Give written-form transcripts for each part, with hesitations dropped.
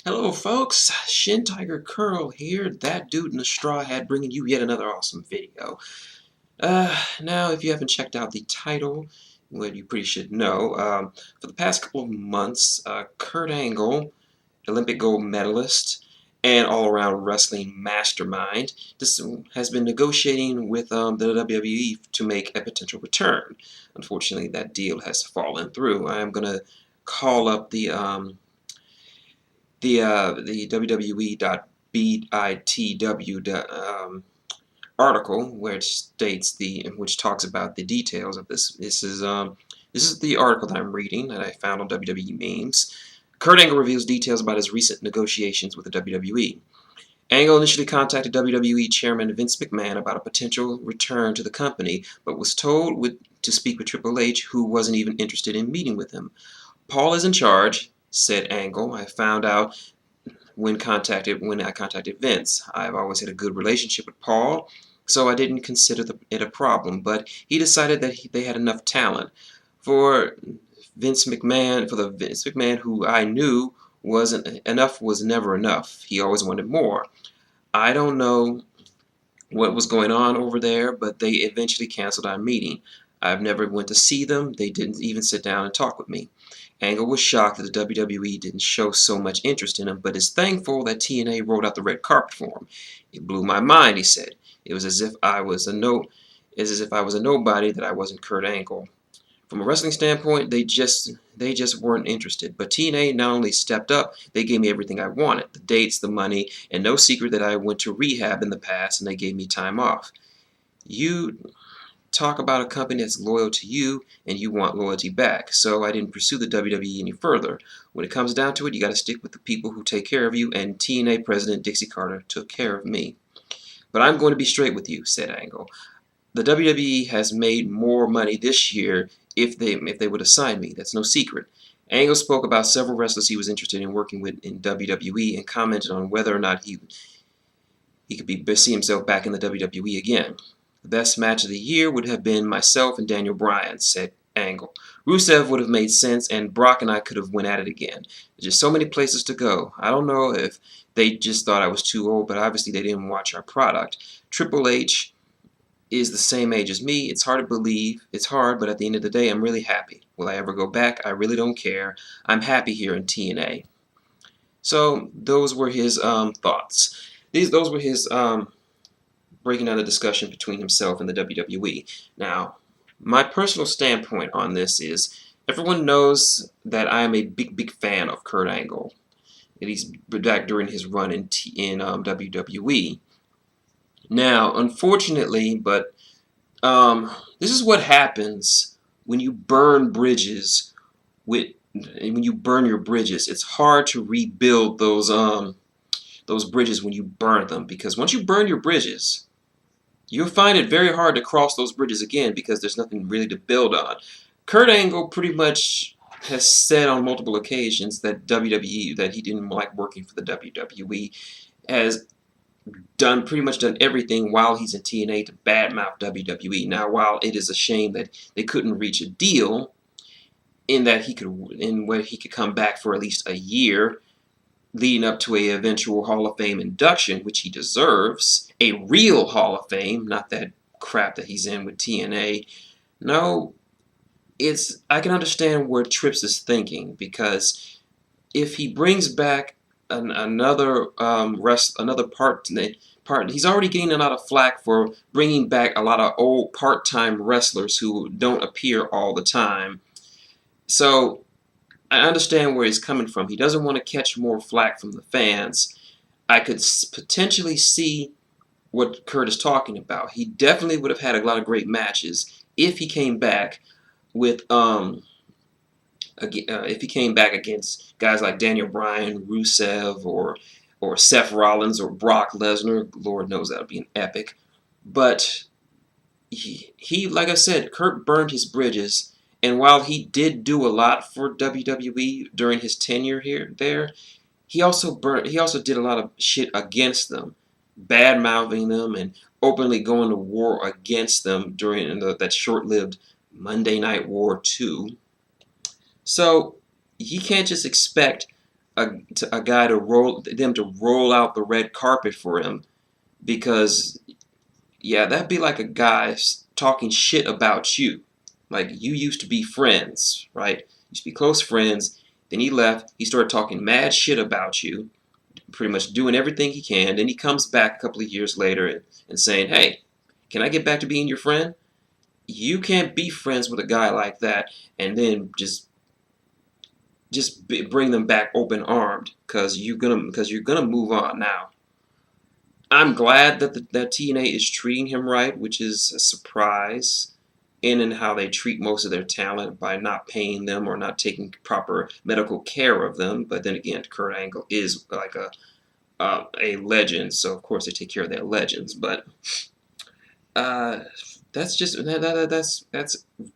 Hello folks, shintigercurl here, that dude in the straw hat, bringing you yet another awesome video. Now if you haven't checked out the title, well, you pretty should know, for the past couple of months, Kurt Angle, Olympic gold medalist and all-around wrestling mastermind, this has been negotiating with the WWE to make a potential return. Unfortunately, that deal has fallen through. I am going to call up the www.bitw article, which talks about the details of this. This is the article that I'm reading that I found on WWE Memes. Kurt Angle reveals details about his recent negotiations with the WWE. Angle initially contacted WWE Chairman Vince McMahon about a potential return to the company, but was told to speak with Triple H, who wasn't even interested in meeting with him. Paul is in charge, said Angle. I found out when I contacted Vince. I've always had a good relationship with Paul, so I didn't consider it a problem, but he decided that they had enough talent. For Vince McMahon who I knew wasn't enough was never enough. He always wanted more. I don't know what was going on over there, but they eventually canceled our meeting. I've never went to see them. They didn't even sit down and talk with me. Angle was shocked that the WWE didn't show so much interest in him, but is thankful that TNA rolled out the red carpet for him. It blew my mind, he said. It was as if I was a nobody, that I wasn't Kurt Angle. From a wrestling standpoint, they just weren't interested. But TNA not only stepped up, they gave me everything I wanted. The dates, the money, and no secret that I went to rehab in the past and they gave me time off. You talk about a company that's loyal to you and you want loyalty back. So I didn't pursue the WWE any further. When it comes down to it, you got to stick with the people who take care of you, and TNA President Dixie Carter took care of me. But I'm going to be straight with you, said Angle. The WWE has made more money this year if they would have signed me. That's no secret. Angle spoke about several wrestlers he was interested in working with in WWE and commented on whether or not he could see himself back in the WWE again. The best match of the year would have been myself and Daniel Bryan, said Angle. Rusev would have made sense, and Brock and I could have went at it again. There's just so many places to go. I don't know if they just thought I was too old, but obviously they didn't watch our product. Triple H is the same age as me. It's hard to believe. It's hard, but at the end of the day, I'm really happy. Will I ever go back? I really don't care. I'm happy here in TNA. So those were his thoughts. Those were his breaking down the discussion between himself and the WWE. Now, my personal standpoint on this is, everyone knows that I am a big fan of Kurt Angle. He's back during his run in WWE. Now, unfortunately, but this is what happens when you burn bridges when you burn your bridges. It's hard to rebuild those bridges when you burn them, because once you burn your bridges, you'll find it very hard to cross those bridges again because there's nothing really to build on. Kurt Angle pretty much has said on multiple occasions that that he didn't like working for the WWE, has pretty much done everything while he's in TNA to badmouth WWE. Now, while it is a shame that they couldn't reach a deal where he could come back for at least a year, leading up to a eventual Hall of Fame induction, which he deserves, a real Hall of Fame, not that crap that he's in with TNA. No, I can understand where Trips is thinking, because if he brings back another part, he's already getting a lot of flack for bringing back a lot of old part-time wrestlers who don't appear all the time. So I understand where he's coming from. He doesn't want to catch more flack from the fans. I could potentially see what Kurt is talking about. He definitely would have had a lot of great matches if he came back with if he came back against guys like Daniel Bryan, Rusev, or Seth Rollins, or Brock Lesnar. Lord knows that would be an epic. But he, like I said, Kurt burned his bridges. And while he did do a lot for WWE during his tenure there, he also did a lot of shit against them, bad-mouthing them and openly going to war against them during that short-lived Monday Night War 2. So he can't just expect a guy to roll out the red carpet for him, because yeah, that'd be like a guy talking shit about you. Like, you used to be friends, right? Used to be close friends. Then he left. He started talking mad shit about you, pretty much doing everything he can. Then he comes back a couple of years later and saying, "Hey, can I get back to being your friend?" You can't be friends with a guy like that and then bring them back open armed, because you're gonna move on now. I'm glad that that TNA is treating him right, which is a surprise in how they treat most of their talent by not paying them or not taking proper medical care of them. But then again, Kurt Angle is like a legend, so of course they take care of their legends. But uh, that's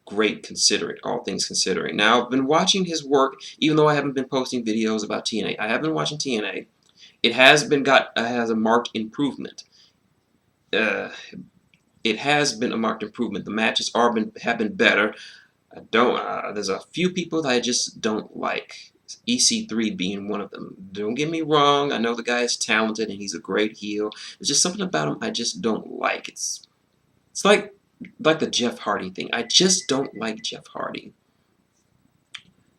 great, considering all things considering. Now, I've been watching his work, even though I haven't been posting videos about TNA. I have been watching TNA. It has a marked improvement. Uh, it has been a marked improvement. The matches have been better. I don't. There's a few people that I just don't like. EC3 being one of them. Don't get me wrong. I know the guy is talented and he's a great heel. There's just something about him I just don't like. It's like the Jeff Hardy thing. I just don't like Jeff Hardy.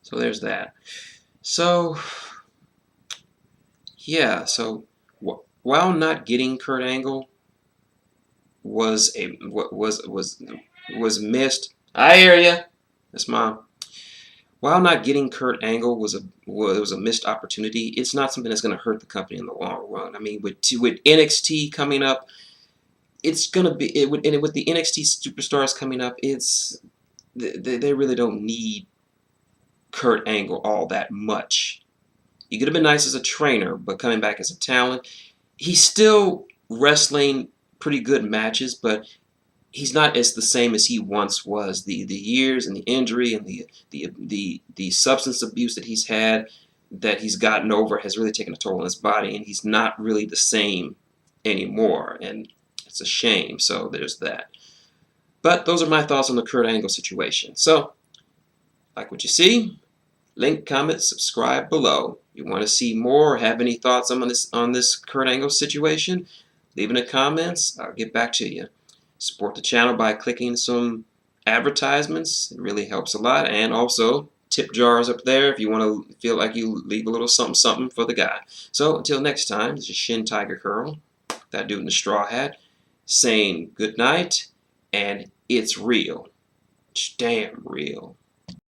So there's that. So yeah. So while not getting Kurt Angle was missed. I hear you. That's Mom. While not getting Kurt Angle was a missed opportunity, it's not something that's going to hurt the company in the long run. I mean, with NXT coming up, it's gonna be with the NXT superstars coming up. They really don't need Kurt Angle all that much. He could have been nice as a trainer, but coming back as a talent, he's still wrestling pretty good matches, but he's not as the same as he once was. The years and the injury and the substance abuse that he's had, that he's gotten over, has really taken a toll on his body, and he's not really the same anymore, and it's a shame. So there's that. But those are my thoughts on the Kurt Angle situation. So, like what you see, link, comment, subscribe below. You want to see more or have any thoughts on this Kurt Angle situation? Leave in the comments. I'll get back to you. Support the channel by clicking some advertisements. It really helps a lot. And also, tip jars up there if you want to feel like you leave a little something something for the guy. So until next time, this is shintigercurl, that dude in the straw hat, saying good night, and it's real. It's damn real.